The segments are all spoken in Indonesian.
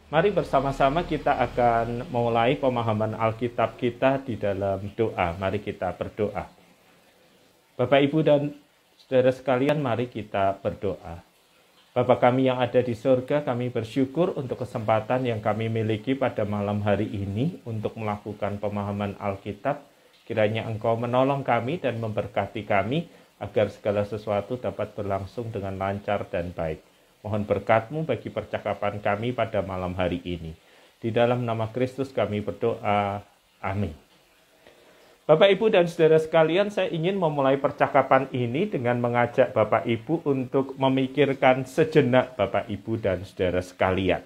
Mari bersama-sama kita akan mulai pemahaman Alkitab kita di dalam doa. Mari kita berdoa. Bapak, Ibu, dan saudara sekalian, mari kita berdoa. Bapa kami yang ada di surga, kami bersyukur untuk kesempatan yang kami miliki pada malam hari ini untuk melakukan pemahaman Alkitab. Kiranya Engkau menolong kami dan memberkati kami agar segala sesuatu dapat berlangsung dengan lancar dan baik. Mohon berkat-Mu bagi percakapan kami pada malam hari ini. Di dalam nama Kristus kami berdoa. Amin. Bapak, Ibu, dan saudara sekalian, saya ingin memulai percakapan ini dengan mengajak Bapak Ibu untuk memikirkan sejenak Bapak Ibu dan saudara sekalian.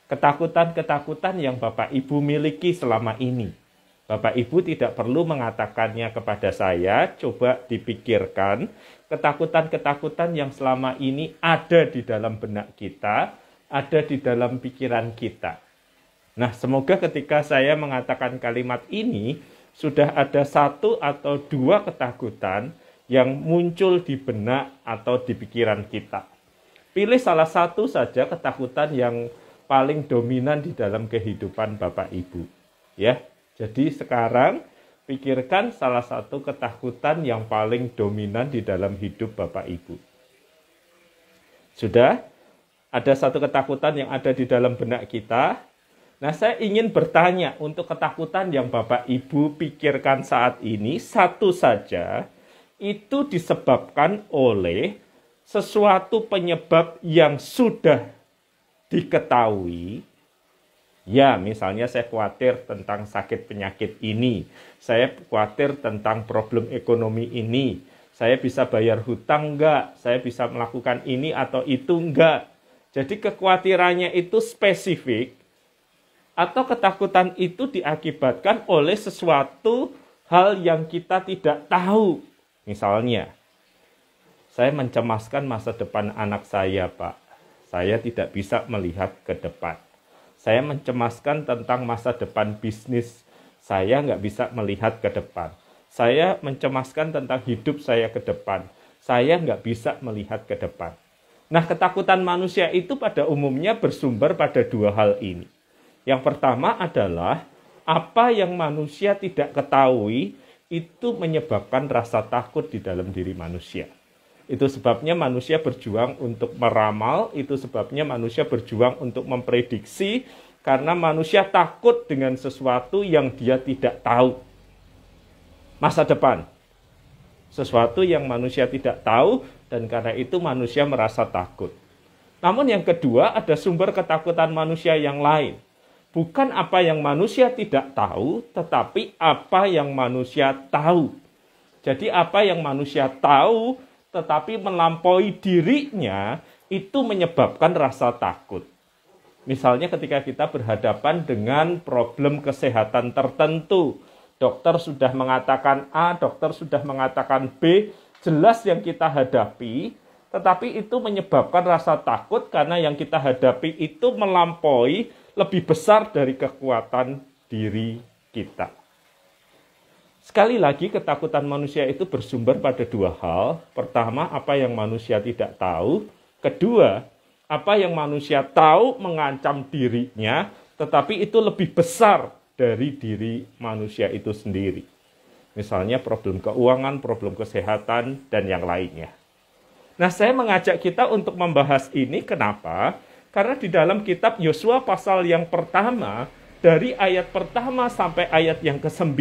Ketakutan-ketakutan yang Bapak Ibu miliki selama ini. Bapak Ibu tidak perlu mengatakannya kepada saya, coba dipikirkan ketakutan-ketakutan yang selama ini ada di dalam benak kita, ada di dalam pikiran kita. Nah, semoga ketika saya mengatakan kalimat ini, sudah ada satu atau dua ketakutan yang muncul di benak atau di pikiran kita. Pilih salah satu saja ketakutan yang paling dominan di dalam kehidupan Bapak Ibu. Ya. Jadi sekarang pikirkan salah satu ketakutan yang paling dominan di dalam hidup Bapak Ibu. Sudah? Ada satu ketakutan yang ada di dalam benak kita. Nah, saya ingin bertanya untuk ketakutan yang Bapak Ibu pikirkan saat ini, satu saja, itu disebabkan oleh sesuatu penyebab yang sudah diketahui. Ya, misalnya saya khawatir tentang sakit penyakit ini. Saya khawatir tentang problem ekonomi ini. Saya bisa bayar hutang enggak? Saya bisa melakukan ini atau itu enggak? Jadi kekhawatirannya itu spesifik. Atau ketakutan itu diakibatkan oleh sesuatu hal yang kita tidak tahu. Misalnya, saya mencemaskan masa depan anak saya, Pak. Saya tidak bisa melihat ke depan. Saya mencemaskan tentang masa depan bisnis. Saya nggak bisa melihat ke depan. Saya mencemaskan tentang hidup saya ke depan. Saya nggak bisa melihat ke depan. Nah, ketakutan manusia itu pada umumnya bersumber pada dua hal ini. Yang pertama adalah apa yang manusia tidak ketahui itu menyebabkan rasa takut di dalam diri manusia. Itu sebabnya manusia berjuang untuk meramal, itu sebabnya manusia berjuang untuk memprediksi, karena manusia takut dengan sesuatu yang dia tidak tahu. Masa depan. Sesuatu yang manusia tidak tahu, dan karena itu manusia merasa takut. Namun yang kedua, ada sumber ketakutan manusia yang lain. Bukan apa yang manusia tidak tahu, tetapi apa yang manusia tahu. Jadi apa yang manusia tahu, tetapi melampaui dirinya, itu menyebabkan rasa takut. Misalnya ketika kita berhadapan dengan problem kesehatan tertentu, dokter sudah mengatakan A, dokter sudah mengatakan B, jelas yang kita hadapi, tetapi itu menyebabkan rasa takut karena yang kita hadapi itu melampaui lebih besar dari kekuatan diri kita. Sekali lagi, ketakutan manusia itu bersumber pada dua hal. Pertama, apa yang manusia tidak tahu. Kedua, apa yang manusia tahu mengancam dirinya, tetapi itu lebih besar dari diri manusia itu sendiri. Misalnya problem keuangan, problem kesehatan, dan yang lainnya. Nah, saya mengajak kita untuk membahas ini. Kenapa? Karena di dalam kitab Yosua pasal yang pertama, dari ayat pertama sampai ayat yang ke-9,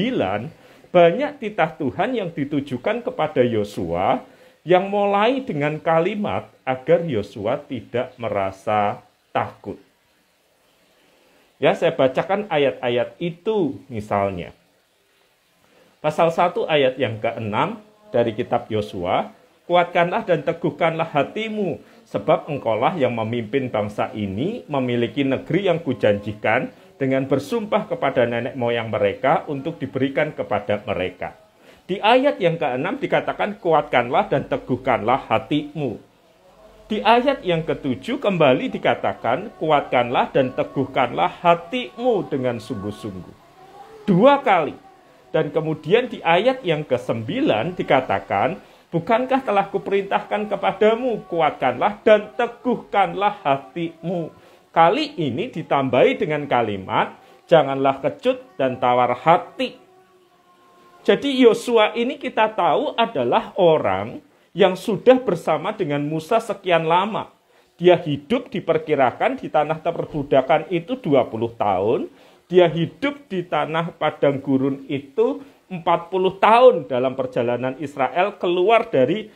banyak titah Tuhan yang ditujukan kepada Yosua yang mulai dengan kalimat agar Yosua tidak merasa takut. Ya, saya bacakan ayat-ayat itu misalnya. Pasal 1 ayat yang ke-6 dari kitab Yosua, kuatkanlah dan teguhkanlah hatimu, sebab engkaulah yang memimpin bangsa ini memiliki negeri yang kujanjikan, dengan bersumpah kepada nenek moyang mereka untuk diberikan kepada mereka. Di ayat yang ke-6 dikatakan kuatkanlah dan teguhkanlah hatimu. Di ayat yang ke-7 kembali dikatakan kuatkanlah dan teguhkanlah hatimu dengan sungguh-sungguh. Dua kali. Dan kemudian di ayat yang ke-9 dikatakan bukankah telah kuperintahkan kepadamu kuatkanlah dan teguhkanlah hatimu. Kali ini ditambahi dengan kalimat, janganlah kecut dan tawar hati. Jadi Yosua ini kita tahu adalah orang yang sudah bersama dengan Musa sekian lama. Dia hidup diperkirakan di tanah perbudakan itu 20 tahun. Dia hidup di tanah padang gurun itu 40 tahun dalam perjalanan Israel keluar dari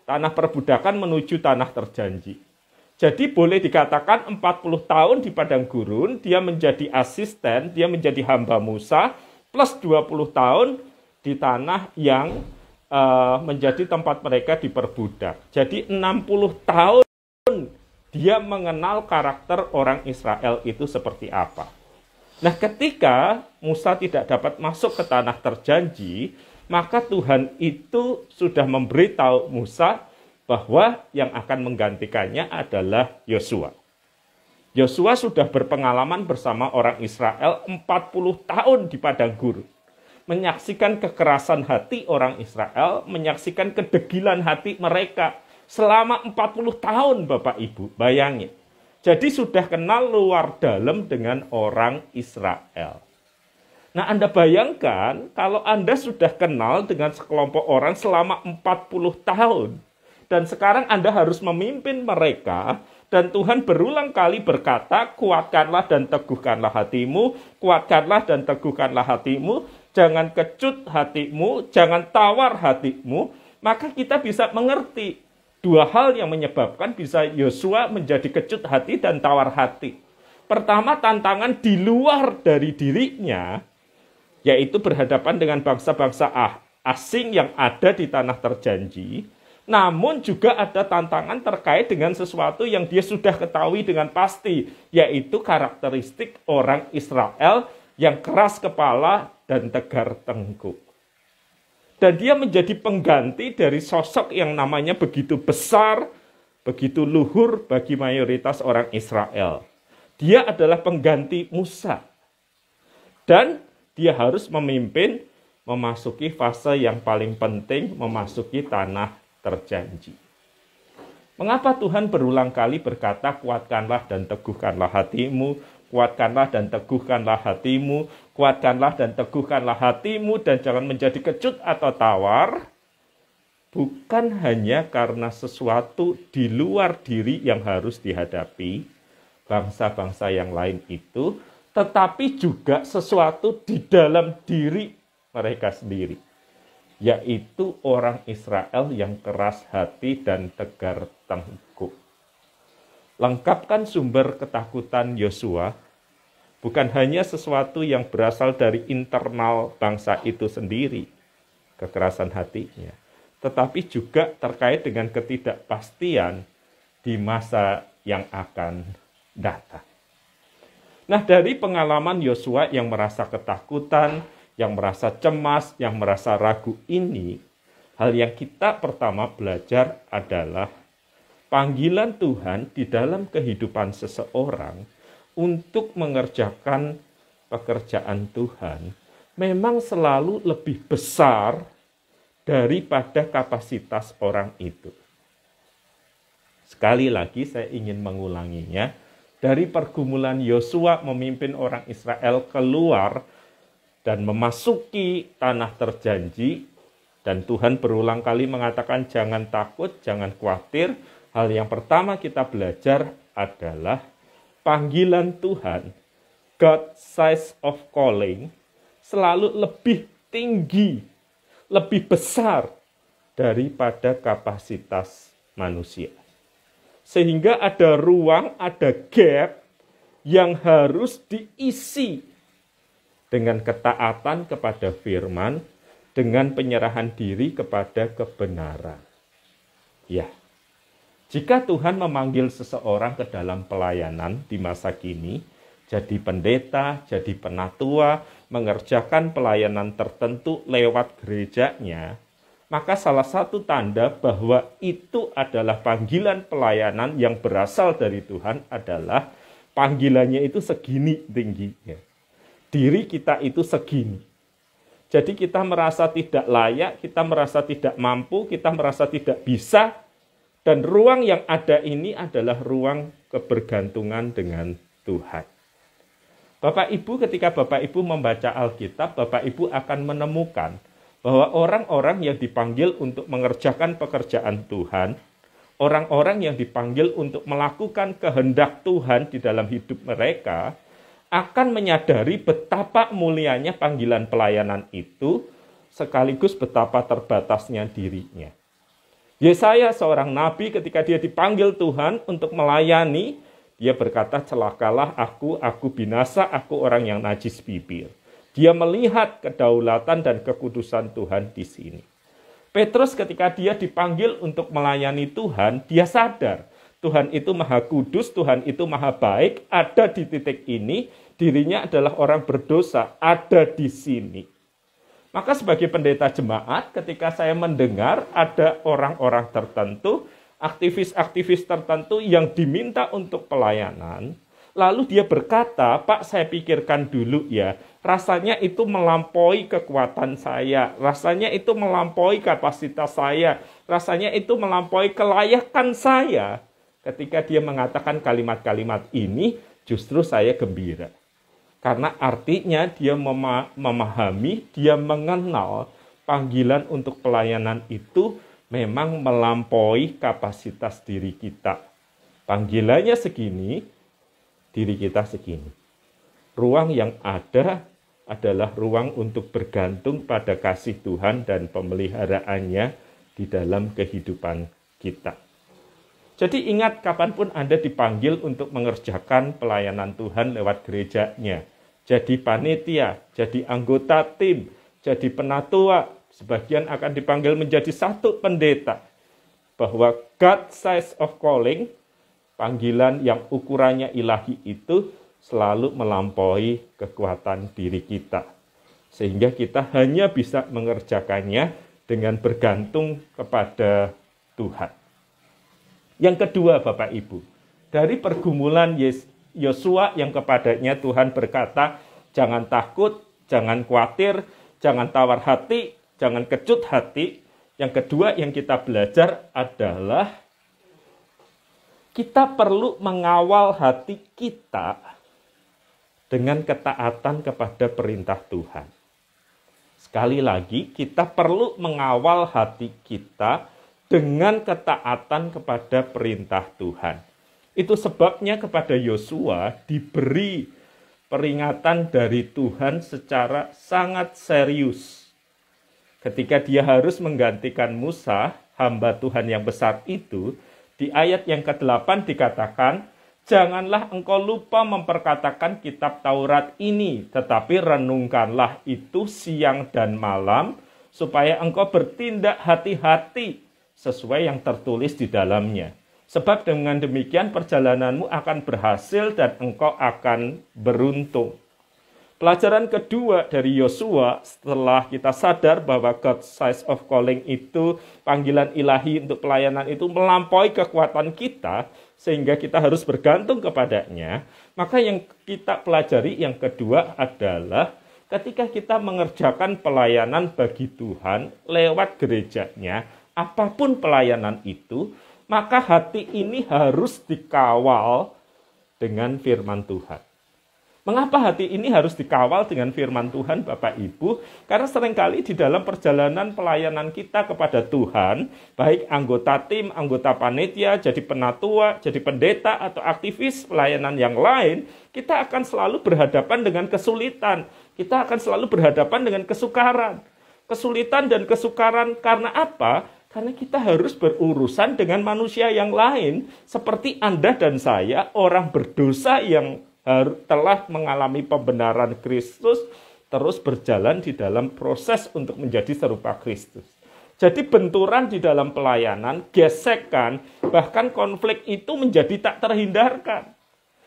tanah perbudakan menuju tanah terjanji. Jadi boleh dikatakan 40 tahun di padang gurun, dia menjadi asisten, dia menjadi hamba Musa, plus 20 tahun di tanah yang menjadi tempat mereka diperbudak. Jadi 60 tahun dia mengenal karakter orang Israel itu seperti apa. Nah, ketika Musa tidak dapat masuk ke tanah terjanji, maka Tuhan itu sudah memberitahu Musa bahwa yang akan menggantikannya adalah Yosua. Yosua sudah berpengalaman bersama orang Israel 40 tahun di padang gurun. Menyaksikan kekerasan hati orang Israel, menyaksikan kedegilan hati mereka selama 40 tahun, Bapak Ibu. Bayangin. Jadi sudah kenal luar dalam dengan orang Israel. Nah, Anda bayangkan kalau Anda sudah kenal dengan sekelompok orang selama 40 tahun. Dan sekarang Anda harus memimpin mereka. Dan Tuhan berulang kali berkata, kuatkanlah dan teguhkanlah hatimu. Kuatkanlah dan teguhkanlah hatimu. Jangan kecut hatimu. Jangan tawar hatimu. Maka kita bisa mengerti dua hal yang menyebabkan bisa Yosua menjadi kecut hati dan tawar hati. Pertama, tantangan di luar dari dirinya, yaitu berhadapan dengan bangsa-bangsa asing yang ada di tanah terjanji. Namun juga ada tantangan terkait dengan sesuatu yang dia sudah ketahui dengan pasti, yaitu karakteristik orang Israel yang keras kepala dan tegar tengkuk. Dan dia menjadi pengganti dari sosok yang namanya begitu besar, begitu luhur bagi mayoritas orang Israel. Dia adalah pengganti Musa. Dan dia harus memimpin memasuki fase yang paling penting, memasuki tanah terjanji. Mengapa Tuhan berulang kali berkata, kuatkanlah dan teguhkanlah hatimu, kuatkanlah dan teguhkanlah hatimu, kuatkanlah dan teguhkanlah hatimu, dan jangan menjadi kecut atau tawar? Bukan hanya karena sesuatu di luar diri yang harus dihadapi bangsa-bangsa yang lain itu, tetapi juga sesuatu di dalam diri mereka sendiri, yaitu orang Israel yang keras hati dan tegar tengkuk. Lengkapkan sumber ketakutan Yosua bukan hanya sesuatu yang berasal dari internal bangsa itu sendiri, kekerasan hatinya, tetapi juga terkait dengan ketidakpastian di masa yang akan datang. Nah, dari pengalaman Yosua yang merasa ketakutan, yang merasa cemas, yang merasa ragu ini, hal yang kita pertama belajar adalah panggilan Tuhan di dalam kehidupan seseorang untuk mengerjakan pekerjaan Tuhan memang selalu lebih besar daripada kapasitas orang itu. Sekali lagi saya ingin mengulanginya, dari pergumulan Yosua memimpin orang Israel keluar dan memasuki tanah terjanji, dan Tuhan berulang kali mengatakan jangan takut, jangan khawatir. Hal yang pertama kita belajar adalah panggilan Tuhan, God size of calling, selalu lebih tinggi, lebih besar daripada kapasitas manusia. Sehingga ada ruang, ada gap yang harus diisi dengan ketaatan kepada firman, dengan penyerahan diri kepada kebenaran. Ya, jika Tuhan memanggil seseorang ke dalam pelayanan di masa kini, jadi pendeta, jadi penatua, mengerjakan pelayanan tertentu lewat gerejanya, maka salah satu tanda bahwa itu adalah panggilan pelayanan yang berasal dari Tuhan adalah panggilannya itu segini tingginya. Diri kita itu segini. Jadi kita merasa tidak layak, kita merasa tidak mampu, kita merasa tidak bisa, Dan ruang yang ada ini adalah ruang kebergantungan dengan Tuhan. Bapak Ibu, ketika Bapak Ibu membaca Alkitab, Bapak Ibu akan menemukan bahwa orang-orang yang dipanggil untuk mengerjakan pekerjaan Tuhan, orang-orang yang dipanggil untuk melakukan kehendak Tuhan di dalam hidup mereka, akan menyadari betapa mulianya panggilan pelayanan itu, sekaligus betapa terbatasnya dirinya. Yesaya, seorang nabi, ketika dia dipanggil Tuhan untuk melayani, dia berkata, celakalah aku binasa, aku orang yang najis bibir. Dia melihat kedaulatan dan kekudusan Tuhan di sini. Petrus ketika dia dipanggil untuk melayani Tuhan, dia sadar Tuhan itu maha kudus, Tuhan itu maha baik, ada di titik ini, dirinya adalah orang berdosa, ada di sini. Maka sebagai pendeta jemaat, ketika saya mendengar ada orang-orang tertentu, aktivis-aktivis tertentu yang diminta untuk pelayanan, lalu dia berkata, Pak, saya pikirkan dulu ya, rasanya itu melampaui kekuatan saya, rasanya itu melampaui kapasitas saya, rasanya itu melampaui kelayakan saya. Ketika dia mengatakan kalimat-kalimat ini, justru saya gembira. Karena artinya dia memahami, dia mengenal panggilan untuk pelayanan itu memang melampaui kapasitas diri kita. Panggilannya segini, diri kita segini. Ruang yang ada adalah ruang untuk bergantung pada kasih Tuhan dan pemeliharaannya di dalam kehidupan kita. Jadi ingat, kapanpun Anda dipanggil untuk mengerjakan pelayanan Tuhan lewat gerejanya, jadi panitia, jadi anggota tim, jadi penatua, sebagian akan dipanggil menjadi satu pendeta, bahwa God size of calling, panggilan yang ukurannya ilahi itu selalu melampaui kekuatan diri kita. Sehingga kita hanya bisa mengerjakannya dengan bergantung kepada Tuhan. Yang kedua, Bapak Ibu, dari pergumulan Yosua yang kepadanya Tuhan berkata, jangan takut, jangan khawatir, jangan tawar hati, jangan kecut hati. Yang kedua yang kita belajar adalah kita perlu mengawal hati kita dengan ketaatan kepada perintah Tuhan. Sekali lagi, kita perlu mengawal hati kita dengan ketaatan kepada perintah Tuhan. Itu sebabnya kepada Yosua diberi peringatan dari Tuhan secara sangat serius. Ketika dia harus menggantikan Musa, hamba Tuhan yang besar itu, di ayat yang ke-8 dikatakan, janganlah engkau lupa memperkatakan kitab Taurat ini, tetapi renungkanlah itu siang dan malam, supaya engkau bertindak hati-hati sesuai yang tertulis di dalamnya. Sebab dengan demikian perjalananmu akan berhasil dan engkau akan beruntung. Pelajaran kedua dari Yosua setelah kita sadar bahwa God size of calling itu, panggilan ilahi untuk pelayanan itu melampaui kekuatan kita, sehingga kita harus bergantung kepadanya. Maka yang kita pelajari yang kedua adalah ketika kita mengerjakan pelayanan bagi Tuhan lewat gerejanya, apapun pelayanan itu, maka hati ini harus dikawal dengan firman Tuhan. Mengapa hati ini harus dikawal dengan firman Tuhan, Bapak Ibu? Karena seringkali di dalam perjalanan pelayanan kita kepada Tuhan, baik anggota tim, anggota panitia, jadi penatua, jadi pendeta, atau aktivis pelayanan yang lain, kita akan selalu berhadapan dengan kesulitan. Kita akan selalu berhadapan dengan kesukaran. Kesulitan dan kesukaran karena apa? Karena kita harus berurusan dengan manusia yang lain, seperti Anda dan saya, orang berdosa yang telah mengalami pembenaran Kristus, terus berjalan di dalam proses untuk menjadi serupa Kristus. Jadi benturan di dalam pelayanan, gesekan, bahkan konflik itu menjadi tak terhindarkan.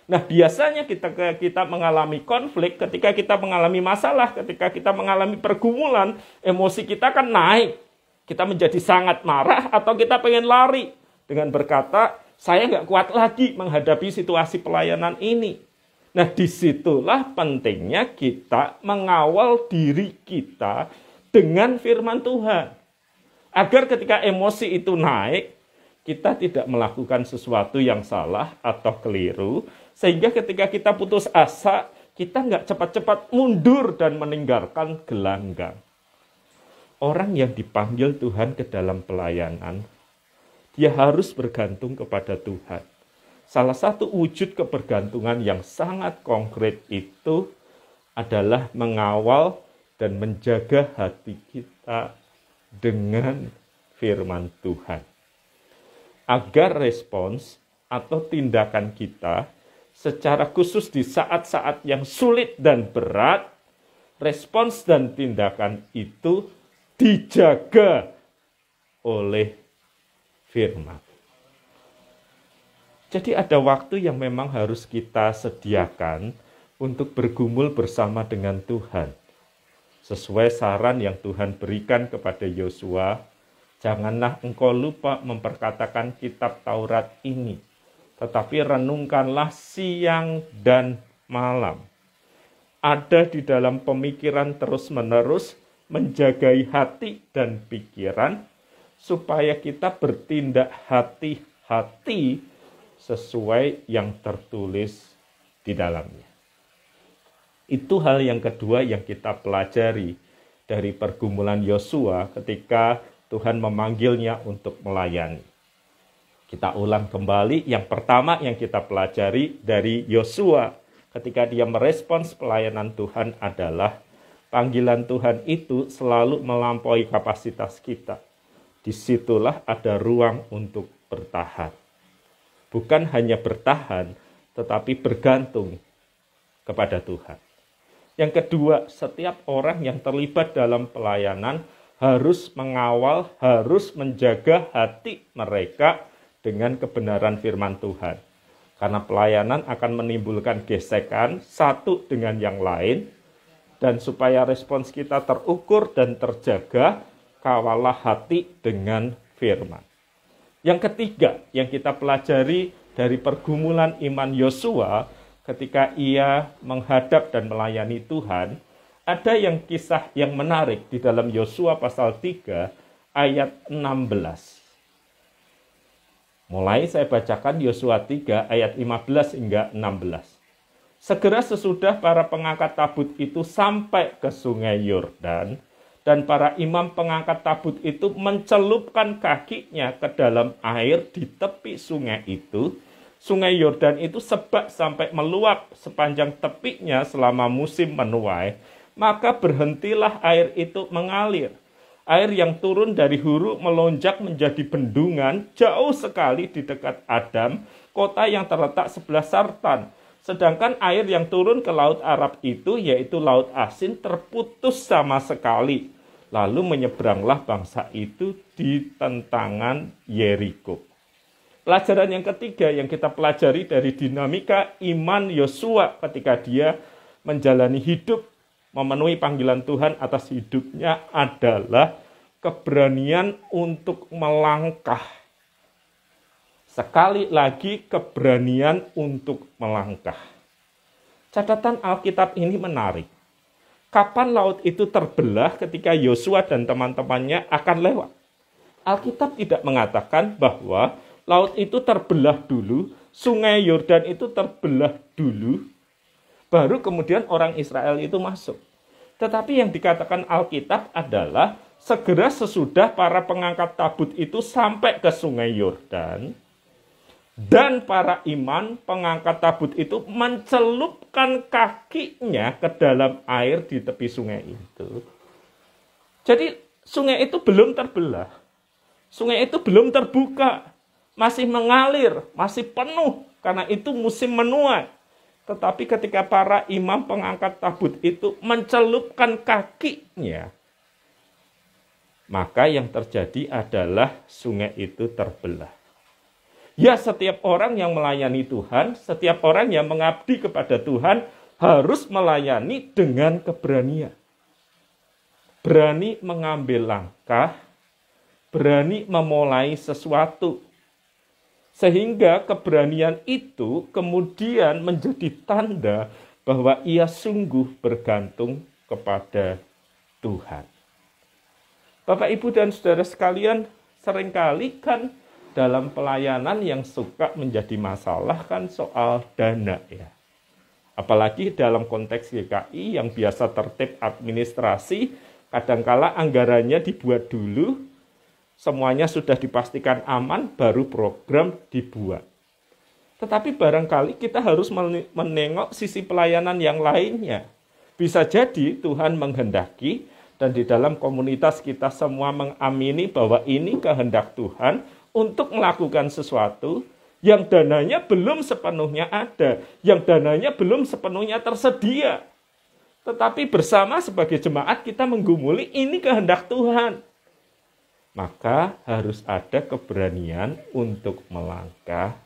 Nah, biasanya kita mengalami konflik, ketika kita mengalami masalah, ketika kita mengalami pergumulan, emosi kita kan naik. Kita menjadi sangat marah atau kita pengen lari dengan berkata, saya nggak kuat lagi menghadapi situasi pelayanan ini. Nah, disitulah pentingnya kita mengawal diri kita dengan firman Tuhan. Agar ketika emosi itu naik, kita tidak melakukan sesuatu yang salah atau keliru, sehingga ketika kita putus asa, kita nggak cepat-cepat mundur dan meninggalkan gelanggang. Orang yang dipanggil Tuhan ke dalam pelayanan, dia harus bergantung kepada Tuhan. Salah satu wujud kebergantungan yang sangat konkret itu adalah mengawal dan menjaga hati kita dengan firman Tuhan. Agar respons atau tindakan kita secara khusus di saat-saat yang sulit dan berat, respons dan tindakan itu dijaga oleh firman. Jadi ada waktu yang memang harus kita sediakan untuk bergumul bersama dengan Tuhan. Sesuai saran yang Tuhan berikan kepada Yosua, janganlah engkau lupa memperkatakan kitab Taurat ini, tetapi renungkanlah siang dan malam. Ada di dalam pemikiran terus-menerus, menjagai hati dan pikiran, supaya kita bertindak hati-hati sesuai yang tertulis di dalamnya. Itu hal yang kedua yang kita pelajari dari pergumulan Yosua ketika Tuhan memanggilnya untuk melayani. Kita ulang kembali, yang pertama yang kita pelajari dari Yosua ketika dia merespons pelayanan Tuhan adalah panggilan Tuhan itu selalu melampaui kapasitas kita. Disitulah ada ruang untuk bertahan. Bukan hanya bertahan, tetapi bergantung kepada Tuhan. Yang kedua, setiap orang yang terlibat dalam pelayanan harus mengawal, harus menjaga hati mereka dengan kebenaran firman Tuhan. Karena pelayanan akan menimbulkan gesekan satu dengan yang lain, dan supaya respons kita terukur dan terjaga, kawallah hati dengan firman. Yang ketiga yang kita pelajari dari pergumulan iman Yosua ketika ia menghadap dan melayani Tuhan, ada yang kisah yang menarik di dalam Yosua pasal 3 ayat 16. Mulai saya bacakan Yosua 3 ayat 15 hingga 16. Segera sesudah para pengangkat tabut itu sampai ke sungai Yordan, dan para imam pengangkat tabut itu mencelupkan kakinya ke dalam air di tepi sungai itu. Sungai Yordan itu sebak sampai meluap sepanjang tepinya selama musim menuai. Maka berhentilah air itu mengalir. Air yang turun dari huru melonjak menjadi bendungan jauh sekali di dekat Adam, kota yang terletak sebelah Sartan. Sedangkan air yang turun ke Laut Arab itu, yaitu Laut Asin, terputus sama sekali. Lalu menyeberanglah bangsa itu di tentangan Yeriko. Pelajaran yang ketiga yang kita pelajari dari dinamika iman Yosua ketika dia menjalani hidup, memenuhi panggilan Tuhan atas hidupnya adalah keberanian untuk melangkah. Sekali lagi, keberanian untuk melangkah. Catatan Alkitab ini menarik. Kapan laut itu terbelah ketika Yosua dan teman-temannya akan lewat? Alkitab tidak mengatakan bahwa laut itu terbelah dulu, sungai Yordan itu terbelah dulu, baru kemudian orang Israel itu masuk. Tetapi yang dikatakan Alkitab adalah segera sesudah para pengangkat tabut itu sampai ke sungai Yordan, dan para imam pengangkat tabut itu mencelupkan kakinya ke dalam air di tepi sungai itu. Jadi sungai itu belum terbelah. Sungai itu belum terbuka. Masih mengalir, masih penuh. Karena itu musim menuai. Tetapi ketika para imam pengangkat tabut itu mencelupkan kakinya, maka yang terjadi adalah sungai itu terbelah. Ya, setiap orang yang melayani Tuhan, setiap orang yang mengabdi kepada Tuhan harus melayani dengan keberanian. Berani mengambil langkah, berani memulai sesuatu. Sehingga keberanian itu kemudian menjadi tanda bahwa ia sungguh bergantung kepada Tuhan. Bapak, Ibu, dan saudara sekalian, seringkali kan dalam pelayanan yang suka menjadi masalah kan soal dana ya. Apalagi dalam konteks GKI yang biasa tertib administrasi, kadangkala anggarannya dibuat dulu, semuanya sudah dipastikan aman, baru program dibuat. Tetapi barangkali kita harus menengok sisi pelayanan yang lainnya. Bisa jadi Tuhan menghendaki dan di dalam komunitas kita semua mengamini bahwa ini kehendak Tuhan untuk melakukan sesuatu yang dananya belum sepenuhnya ada, yang dananya belum sepenuhnya tersedia. Tetapi bersama sebagai jemaat kita menggumuli ini kehendak Tuhan. Maka harus ada keberanian untuk melangkah.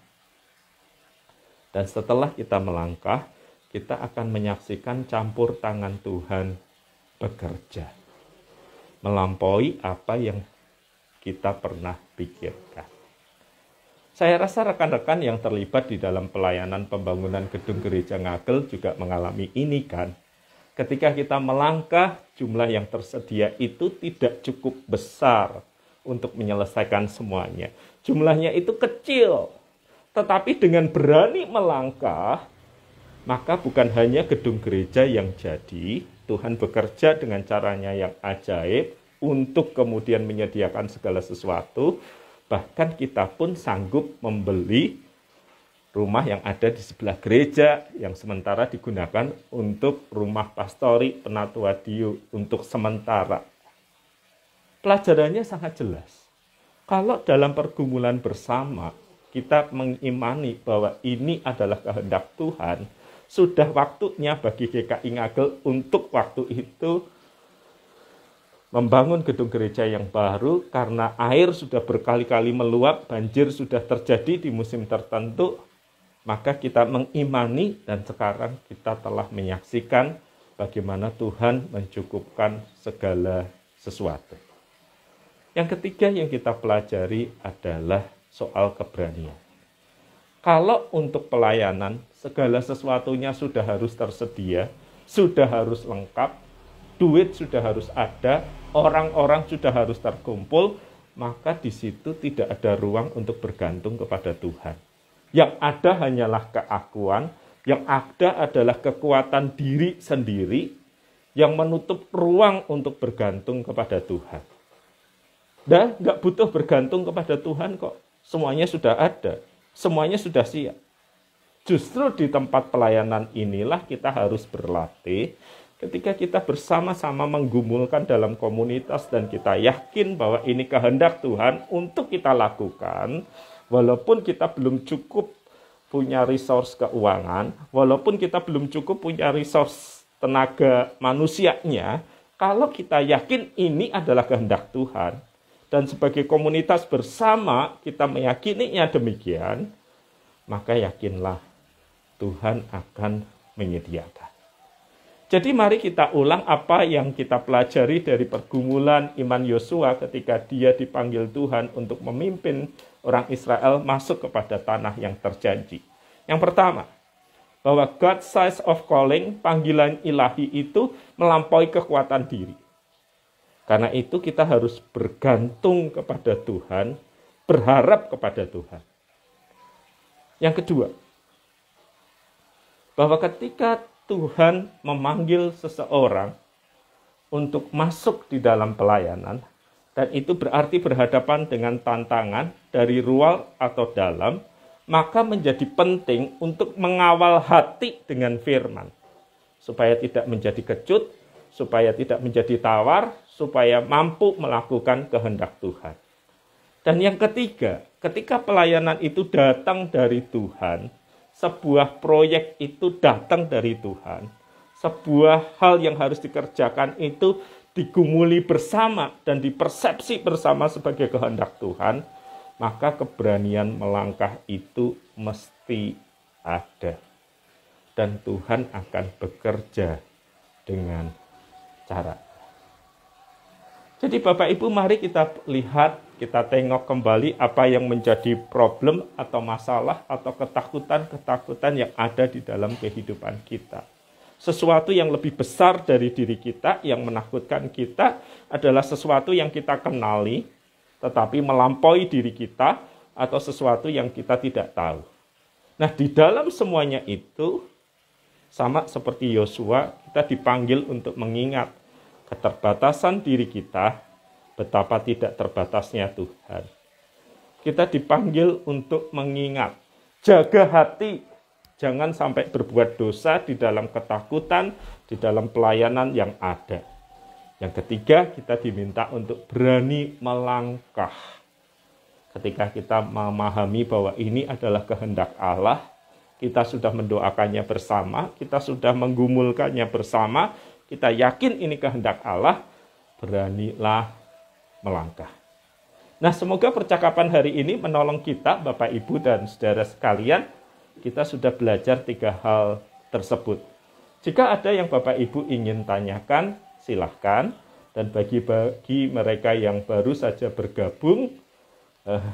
Dan setelah kita melangkah, kita akan menyaksikan campur tangan Tuhan bekerja. Melampaui apa yang kita pernah pikirkan. Saya rasa rekan-rekan yang terlibat di dalam pelayanan pembangunan gedung gereja Ngagel juga mengalami ini kan. Ketika kita melangkah, jumlah yang tersedia itu tidak cukup besar untuk menyelesaikan semuanya. Jumlahnya itu kecil. Tetapi dengan berani melangkah, maka bukan hanya gedung gereja yang jadi, Tuhan bekerja dengan caranya yang ajaib untuk kemudian menyediakan segala sesuatu. Bahkan kita pun sanggup membeli rumah yang ada di sebelah gereja yang sementara digunakan untuk rumah pastori Penatua Dio untuk sementara. Pelajarannya sangat jelas. Kalau dalam pergumulan bersama kita mengimani bahwa ini adalah kehendak Tuhan, sudah waktunya bagi GKI Ngagel untuk waktu itu membangun gedung gereja yang baru karena air sudah berkali-kali meluap, banjir sudah terjadi di musim tertentu, maka kita mengimani dan sekarang kita telah menyaksikan bagaimana Tuhan mencukupkan segala sesuatu. Yang ketiga yang kita pelajari adalah soal keberanian. Kalau untuk pelayanan, segala sesuatunya sudah harus tersedia, sudah harus lengkap, duit sudah harus ada, orang-orang sudah harus terkumpul, maka di situ tidak ada ruang untuk bergantung kepada Tuhan. Yang ada hanyalah keakuan, yang ada adalah kekuatan diri sendiri, yang menutup ruang untuk bergantung kepada Tuhan. Dan nggak butuh bergantung kepada Tuhan kok, semuanya sudah ada, semuanya sudah siap. Justru di tempat pelayanan inilah kita harus berlatih, ketika kita bersama-sama menggumulkan dalam komunitas dan kita yakin bahwa ini kehendak Tuhan untuk kita lakukan, walaupun kita belum cukup punya resource keuangan, walaupun kita belum cukup punya resource tenaga manusianya, kalau kita yakin ini adalah kehendak Tuhan, dan sebagai komunitas bersama kita meyakininya demikian, maka yakinlah Tuhan akan menyediakan. Jadi mari kita ulang apa yang kita pelajari dari pergumulan iman Yosua ketika dia dipanggil Tuhan untuk memimpin orang Israel masuk kepada tanah yang terjanji. Yang pertama, bahwa God's size of calling, panggilan ilahi itu melampaui kekuatan diri. Karena itu kita harus bergantung kepada Tuhan, berharap kepada Tuhan. Yang kedua, bahwa ketika Tuhan memanggil seseorang untuk masuk di dalam pelayanan, dan itu berarti berhadapan dengan tantangan dari luar atau dalam, maka menjadi penting untuk mengawal hati dengan firman, supaya tidak menjadi kecut, supaya tidak menjadi tawar, supaya mampu melakukan kehendak Tuhan. Dan yang ketiga, ketika pelayanan itu datang dari Tuhan, sebuah proyek itu datang dari Tuhan, sebuah hal yang harus dikerjakan itu digumuli bersama dan dipersepsi bersama sebagai kehendak Tuhan, maka keberanian melangkah itu mesti ada. Dan Tuhan akan bekerja dengan cara. Jadi Bapak Ibu, mari kita lihat, kita tengok kembali apa yang menjadi problem atau masalah atau ketakutan-ketakutan yang ada di dalam kehidupan kita. Sesuatu yang lebih besar dari diri kita, yang menakutkan kita adalah sesuatu yang kita kenali, tetapi melampaui diri kita, atau sesuatu yang kita tidak tahu. Nah, di dalam semuanya itu, sama seperti Yosua, kita dipanggil untuk mengingat keterbatasan diri kita, betapa tidak terbatasnya Tuhan. Kita dipanggil untuk mengingat, jaga hati, jangan sampai berbuat dosa di dalam ketakutan, di dalam pelayanan yang ada. Yang ketiga, kita diminta untuk berani melangkah. Ketika kita memahami bahwa ini adalah kehendak Allah, kita sudah mendoakannya bersama, kita sudah menggumulkannya bersama, kita yakin ini kehendak Allah, beranilah melangkah. Nah, semoga percakapan hari ini menolong kita, Bapak, Ibu, dan saudara sekalian. Kita sudah belajar 3 hal tersebut. Jika ada yang Bapak Ibu ingin tanyakan, silahkan. Dan bagi mereka yang baru saja bergabung,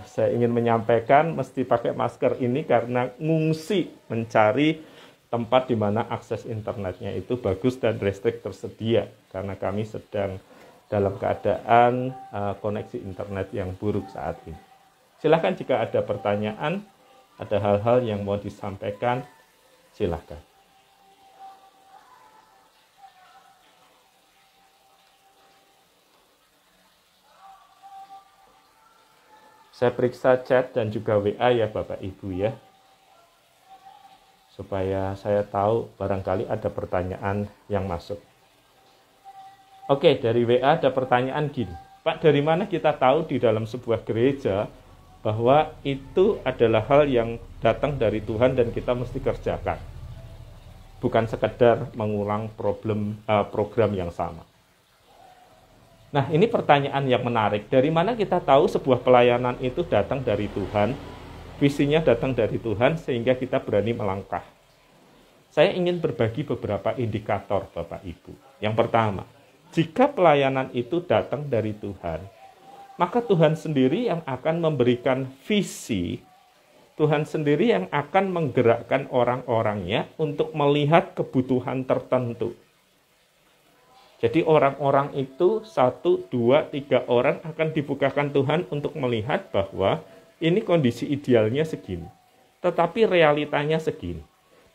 saya ingin menyampaikan mesti pakai masker ini karena ngungsi mencari tempat di mana akses internetnya itu bagus dan listrik tersedia. Karena kami sedang dalam keadaan koneksi internet yang buruk saat ini. Silahkan jika ada pertanyaan, ada hal-hal yang mau disampaikan, silahkan. Saya periksa chat dan juga WA ya Bapak Ibu ya. Supaya saya tahu barangkali ada pertanyaan yang masuk. Oke, dari WA ada pertanyaan gini. Pak, dari mana kita tahu di dalam sebuah gereja bahwa itu adalah hal yang datang dari Tuhan dan kita mesti kerjakan? Bukan sekedar mengulang program yang sama. Nah, ini pertanyaan yang menarik. Dari mana kita tahu sebuah pelayanan itu datang dari Tuhan, visinya datang dari Tuhan, sehingga kita berani melangkah? Saya ingin berbagi beberapa indikator, Bapak Ibu. Yang pertama, jika pelayanan itu datang dari Tuhan, maka Tuhan sendiri yang akan memberikan visi, Tuhan sendiri yang akan menggerakkan orang-orangnya untuk melihat kebutuhan tertentu. Jadi orang-orang itu 1, 2, 3 orang akan dibukakan Tuhan untuk melihat bahwa ini kondisi idealnya segini. Tetapi realitanya segini.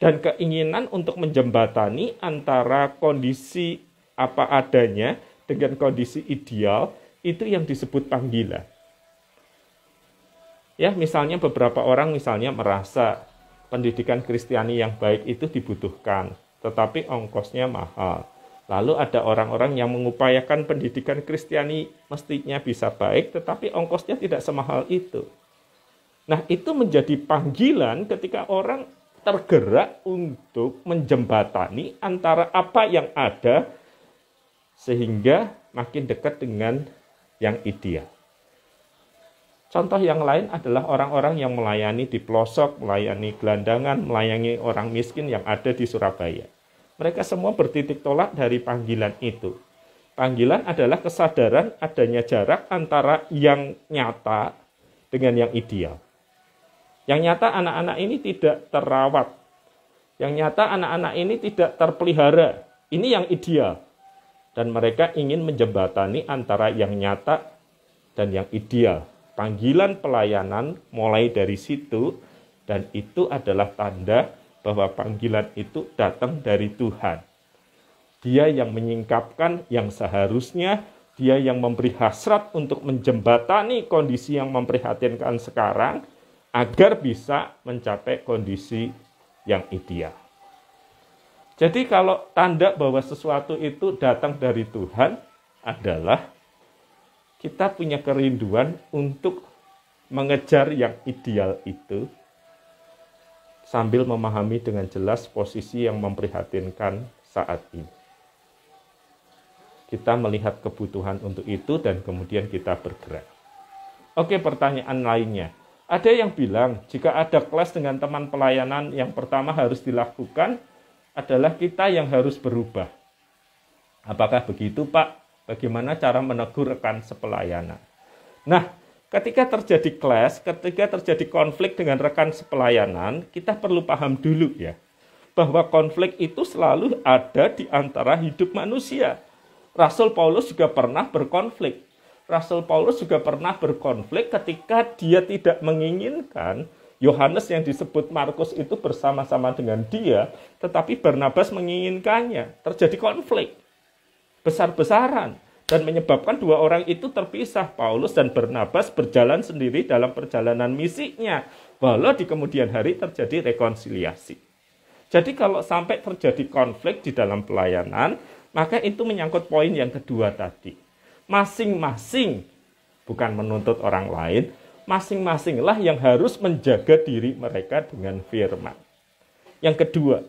Dan keinginan untuk menjembatani antara kondisi apa adanya dengan kondisi ideal, itu yang disebut panggilan. Ya, misalnya beberapa orang misalnya merasa pendidikan Kristiani yang baik itu dibutuhkan, tetapi ongkosnya mahal. Lalu ada orang-orang yang mengupayakan pendidikan Kristiani mestinya bisa baik, tetapi ongkosnya tidak semahal itu. Nah, itu menjadi panggilan ketika orang tergerak untuk menjembatani antara apa yang ada, sehingga makin dekat dengan yang ideal. Contoh yang lain adalah orang-orang yang melayani di pelosok, melayani gelandangan, melayani orang miskin yang ada di Surabaya. Mereka semua bertitik tolak dari panggilan itu. Panggilan adalah kesadaran adanya jarak antara yang nyata dengan yang ideal. Yang nyata anak-anak ini tidak terawat. Yang nyata anak-anak ini tidak terpelihara. Ini yang ideal. Dan mereka ingin menjembatani antara yang nyata dan yang ideal. Panggilan pelayanan mulai dari situ, dan itu adalah tanda bahwa panggilan itu datang dari Tuhan. Dia yang menyingkapkan yang seharusnya, dia yang memberi hasrat untuk menjembatani kondisi yang memprihatinkan sekarang, agar bisa mencapai kondisi yang ideal. Jadi kalau tanda bahwa sesuatu itu datang dari Tuhan adalah kita punya kerinduan untuk mengejar yang ideal itu, sambil memahami dengan jelas posisi yang memprihatinkan saat ini. Kita melihat kebutuhan untuk itu dan kemudian kita bergerak. Oke, pertanyaan lainnya. Ada yang bilang jika ada kelas dengan teman pelayanan, yang pertama harus dilakukan adalah kita yang harus berubah. Apakah begitu, Pak? Bagaimana cara menegur rekan sepelayanan? Nah, ketika terjadi clash, ketika terjadi konflik dengan rekan sepelayanan, kita perlu paham dulu ya, bahwa konflik itu selalu ada di antara hidup manusia. Rasul Paulus juga pernah berkonflik. Rasul Paulus juga pernah berkonflik ketika dia tidak menginginkan Yohanes yang disebut Markus itu bersama-sama dengan dia, tetapi Barnabas menginginkannya. Terjadi konflik besar-besaran dan menyebabkan dua orang itu terpisah. Paulus dan Barnabas berjalan sendiri dalam perjalanan misinya, walau di kemudian hari terjadi rekonsiliasi. Jadi kalau sampai terjadi konflik di dalam pelayanan, maka itu menyangkut poin yang kedua tadi. Masing-masing, bukan menuntut orang lain, masing-masinglah yang harus menjaga diri mereka dengan firman. Yang kedua,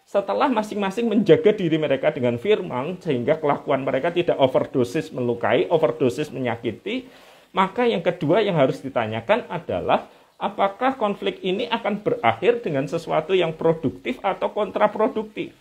setelah masing-masing menjaga diri mereka dengan firman, sehingga kelakuan mereka tidak overdosis melukai, overdosis menyakiti, maka yang kedua yang harus ditanyakan adalah, apakah konflik ini akan berakhir dengan sesuatu yang produktif atau kontraproduktif?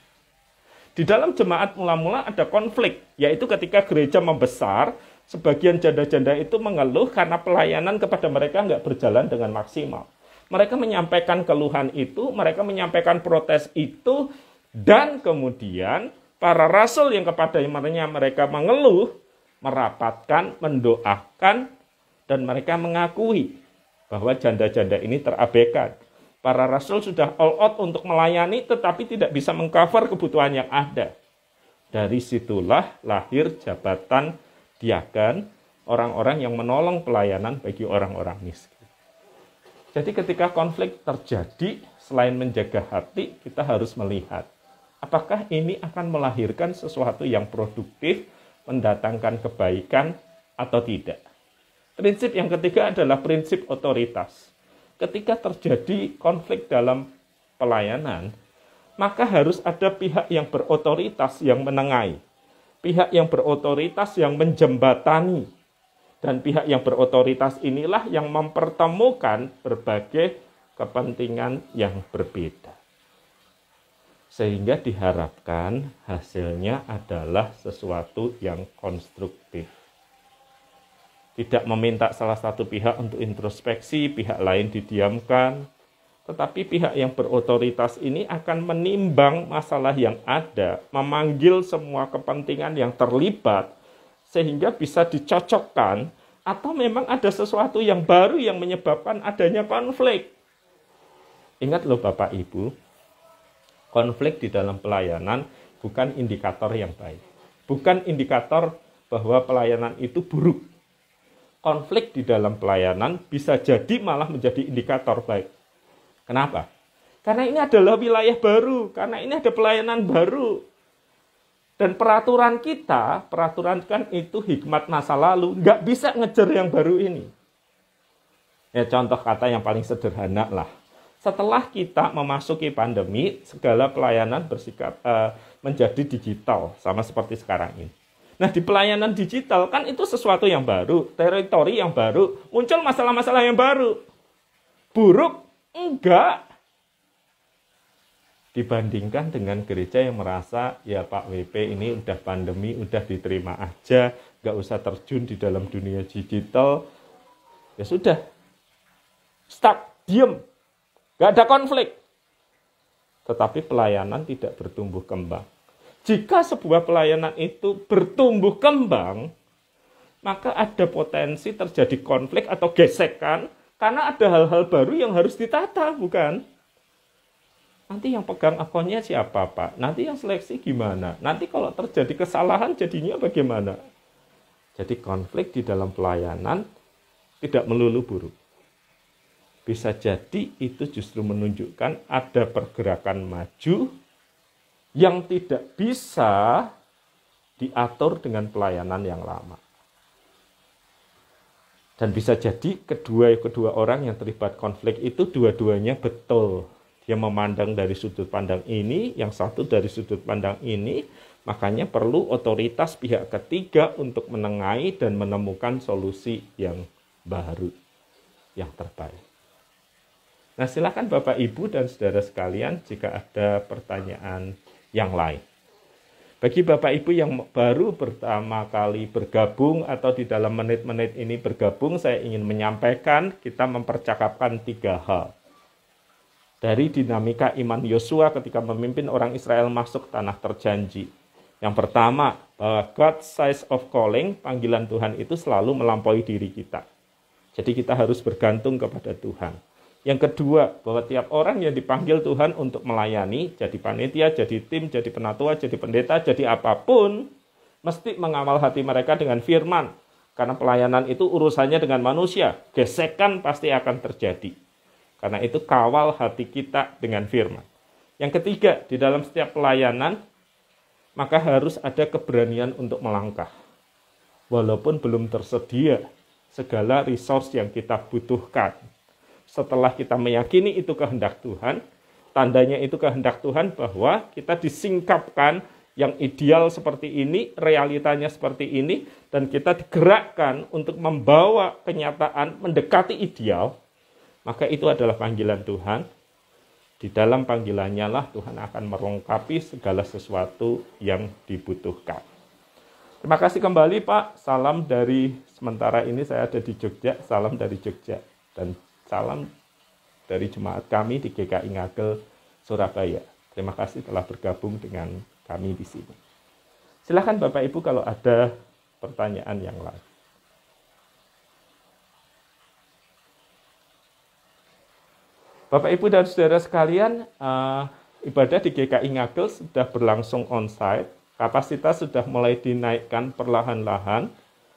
Di dalam jemaat mula-mula ada konflik, yaitu ketika gereja membesar, sebagian janda-janda itu mengeluh karena pelayanan kepada mereka nggak berjalan dengan maksimal. Mereka menyampaikan keluhan itu, mereka menyampaikan protes itu, dan kemudian para rasul yang kepadanya mereka mengeluh, merapatkan, mendoakan, dan mereka mengakui bahwa janda-janda ini terabaikan. Para rasul sudah all out untuk melayani, tetapi tidak bisa mengcover kebutuhan yang ada. Dari situlah lahir jabatan diaken, orang-orang yang menolong pelayanan bagi orang-orang miskin. Jadi ketika konflik terjadi, selain menjaga hati, kita harus melihat apakah ini akan melahirkan sesuatu yang produktif, mendatangkan kebaikan atau tidak. Prinsip yang ketiga adalah prinsip otoritas. Ketika terjadi konflik dalam pelayanan, maka harus ada pihak yang berotoritas yang menengahi, pihak yang berotoritas yang menjembatani, dan pihak yang berotoritas inilah yang mempertemukan berbagai kepentingan yang berbeda. Sehingga diharapkan hasilnya adalah sesuatu yang konstruktif. Tidak meminta salah satu pihak untuk introspeksi, pihak lain didiamkan. Tetapi pihak yang berotoritas ini akan menimbang masalah yang ada, memanggil semua kepentingan yang terlibat, sehingga bisa dicocokkan, atau memang ada sesuatu yang baru yang menyebabkan adanya konflik. Ingat loh Bapak Ibu, konflik di dalam pelayanan bukan indikator yang baik. Bukan indikator bahwa pelayanan itu buruk. Konflik di dalam pelayanan bisa jadi malah menjadi indikator baik. Kenapa? Karena ini adalah wilayah baru, karena ini ada pelayanan baru. Dan peraturan kita, peraturan kan itu hikmat masa lalu, nggak bisa ngejar yang baru ini. Ya contoh kata yang paling sederhana lah. Setelah kita memasuki pandemi, segala pelayanan bersikap menjadi digital, sama seperti sekarang ini. Nah di pelayanan digital kan itu sesuatu yang baru, teritori yang baru, muncul masalah-masalah yang baru. Buruk? Enggak. Dibandingkan dengan gereja yang merasa, ya Pak WP ini udah pandemi, udah diterima aja, nggak usah terjun di dalam dunia digital. Ya sudah, stuck, diem, nggak ada konflik. Tetapi pelayanan tidak bertumbuh kembang. Jika sebuah pelayanan itu bertumbuh kembang, maka ada potensi terjadi konflik atau gesekan, karena ada hal-hal baru yang harus ditata, bukan? Nanti yang pegang akunnya siapa, Pak? Nanti yang seleksi gimana? Nanti kalau terjadi kesalahan jadinya bagaimana? Jadi konflik di dalam pelayanan tidak melulu buruk. Bisa jadi itu justru menunjukkan ada pergerakan maju yang tidak bisa diatur dengan pelayanan yang lama. Dan bisa jadi kedua orang yang terlibat konflik itu dua-duanya betul. Dia memandang dari sudut pandang ini, yang satu dari sudut pandang ini, makanya perlu otoritas pihak ketiga untuk menengahi dan menemukan solusi yang baru, yang terbaik. Nah silakan Bapak Ibu dan saudara sekalian jika ada pertanyaan yang lain. Bagi Bapak Ibu yang baru pertama kali bergabung atau di dalam menit-menit ini bergabung, saya ingin menyampaikan kita mempercakapkan 3 hal. Dari dinamika iman Yosua ketika memimpin orang Israel masuk tanah terjanji. Yang pertama, bahwa God size of calling, panggilan Tuhan itu selalu melampaui diri kita. Jadi kita harus bergantung kepada Tuhan. Yang kedua, bahwa tiap orang yang dipanggil Tuhan untuk melayani, jadi panitia, jadi tim, jadi penatua, jadi pendeta, jadi apapun, mesti mengawal hati mereka dengan firman. Karena pelayanan itu urusannya dengan manusia, gesekan pasti akan terjadi. Karena itu kawal hati kita dengan firman. Yang ketiga, di dalam setiap pelayanan, maka harus ada keberanian untuk melangkah. Walaupun belum tersedia segala resource yang kita butuhkan. Setelah kita meyakini itu kehendak Tuhan, tandanya itu kehendak Tuhan bahwa kita disingkapkan yang ideal seperti ini, realitanya seperti ini, dan kita digerakkan untuk membawa kenyataan mendekati ideal, maka itu adalah panggilan Tuhan. Di dalam panggilannya lah Tuhan akan melengkapi segala sesuatu yang dibutuhkan. Terima kasih kembali Pak. Salam dari, sementara ini saya ada di Jogja, salam dari Jogja. Dan salam dari jemaat kami di GKI Ngagel, Surabaya. Terima kasih telah bergabung dengan kami di sini. Silakan Bapak Ibu kalau ada pertanyaan yang lain. Bapak Ibu dan saudara sekalian, ibadah di GKI Ngagel sudah berlangsung on-site, kapasitas sudah mulai dinaikkan perlahan-lahan,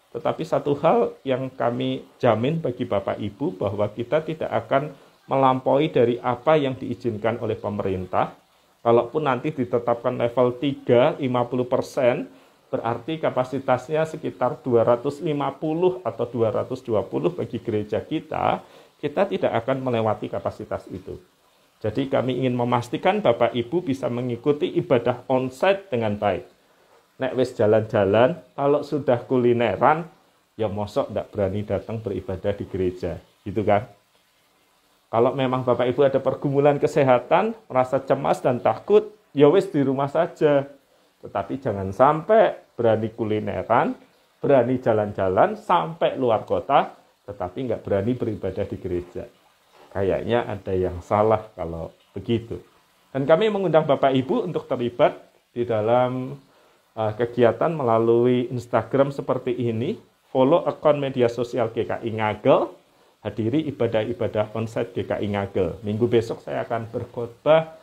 tetapi satu hal yang kami jamin bagi Bapak Ibu bahwa kita tidak akan melampaui dari apa yang diizinkan oleh pemerintah. Kalaupun nanti ditetapkan level 3, 50%, berarti kapasitasnya sekitar 250 atau 220 bagi gereja kita tidak akan melewati kapasitas itu. Jadi kami ingin memastikan Bapak Ibu bisa mengikuti ibadah onsite dengan baik. Nek wis jalan-jalan, kalau sudah kulineran, ya mosok ndak berani datang beribadah di gereja, gitu kan? Kalau memang Bapak Ibu ada pergumulan kesehatan, merasa cemas dan takut, ya wis di rumah saja. Tetapi jangan sampai berani kulineran, berani jalan-jalan sampai luar kota, tetapi nggak berani beribadah di gereja. Kayaknya ada yang salah kalau begitu. Dan kami mengundang Bapak Ibu untuk terlibat di dalam kegiatan melalui Instagram seperti ini. Follow akun media sosial GKI Ngagel, hadiri ibadah-ibadah onsite GKI Ngagel. Minggu besok saya akan berkhotbah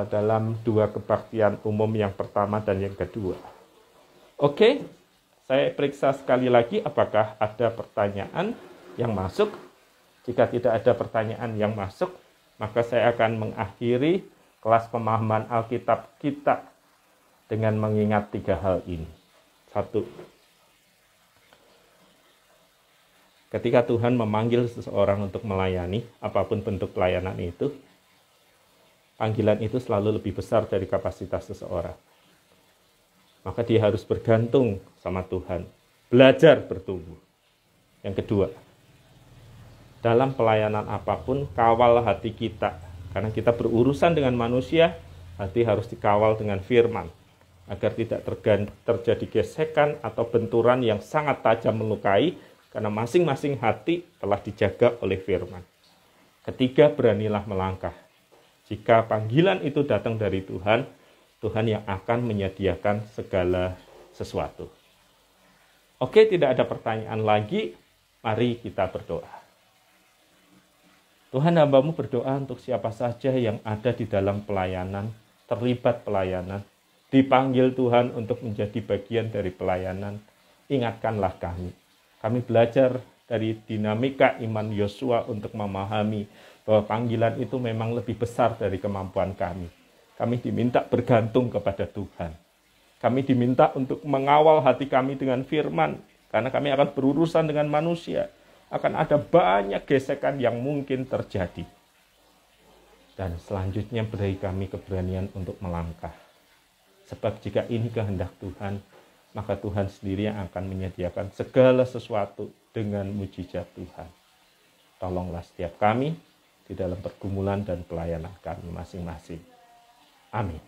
dalam 2 kebaktian umum, yang pertama dan yang kedua. Oke, saya periksa sekali lagi apakah ada pertanyaan yang masuk. Jika tidak ada pertanyaan yang masuk, maka saya akan mengakhiri kelas pemahaman Alkitab kita dengan mengingat 3 hal ini. 1. Ketika Tuhan memanggil seseorang untuk melayani, apapun bentuk pelayanan itu, panggilan itu selalu lebih besar dari kapasitas seseorang. Maka dia harus bergantung sama Tuhan, belajar bertumbuh. Yang kedua, dalam pelayanan apapun, kawal hati kita. Karena kita berurusan dengan manusia, hati harus dikawal dengan firman. Agar tidak terjadi gesekan atau benturan yang sangat tajam melukai, karena masing-masing hati telah dijaga oleh firman. Ketiga, beranilah melangkah. Jika panggilan itu datang dari Tuhan, Tuhan yang akan menyediakan segala sesuatu. Oke, tidak ada pertanyaan lagi. Mari kita berdoa. Tuhan, hamba-Mu berdoa untuk siapa saja yang ada di dalam pelayanan, terlibat pelayanan, dipanggil Tuhan untuk menjadi bagian dari pelayanan. Ingatkanlah kami. Kami belajar dari dinamika iman Yosua untuk memahami bahwa panggilan itu memang lebih besar dari kemampuan kami. Kami diminta bergantung kepada Tuhan. Kami diminta untuk mengawal hati kami dengan firman, karena kami akan berurusan dengan manusia. Akan ada banyak gesekan yang mungkin terjadi. Dan selanjutnya beri kami keberanian untuk melangkah. Sebab jika ini kehendak Tuhan, maka Tuhan sendiri yang akan menyediakan segala sesuatu dengan mujizat Tuhan. Tolonglah setiap kami di dalam pergumulan dan pelayanan kami masing-masing. Amin.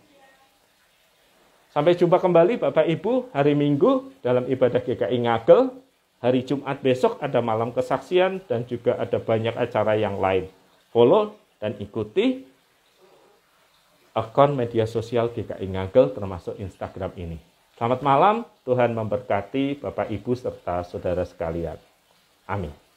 Sampai jumpa kembali Bapak Ibu hari Minggu dalam ibadah GKI Ngagel. Hari Jumat besok ada malam kesaksian dan juga ada banyak acara yang lain. Follow dan ikuti akun media sosial GKI Ngagel termasuk Instagram ini. Selamat malam, Tuhan memberkati Bapak Ibu serta saudara sekalian. Amin.